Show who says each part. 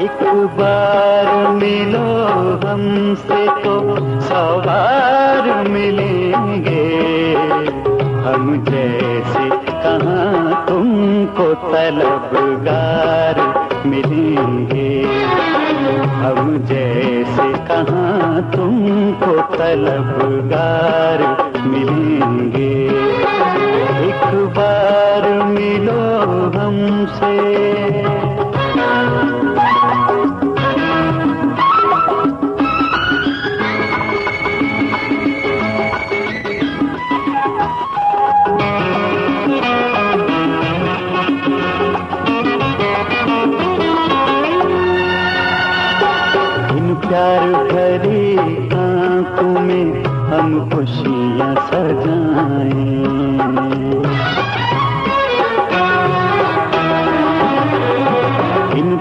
Speaker 1: एक बार मिलो हमसे तो 100 बार मिलेंगे। हम जैसे कहाँ तुमको तलबगार मिलेंगे। हम जैसे कहाँ तुमको तलबगार मिलेंगे। एक बार मिलो हमसे। प्यार भरी आँखों में हम खुशियाँ सजाएं।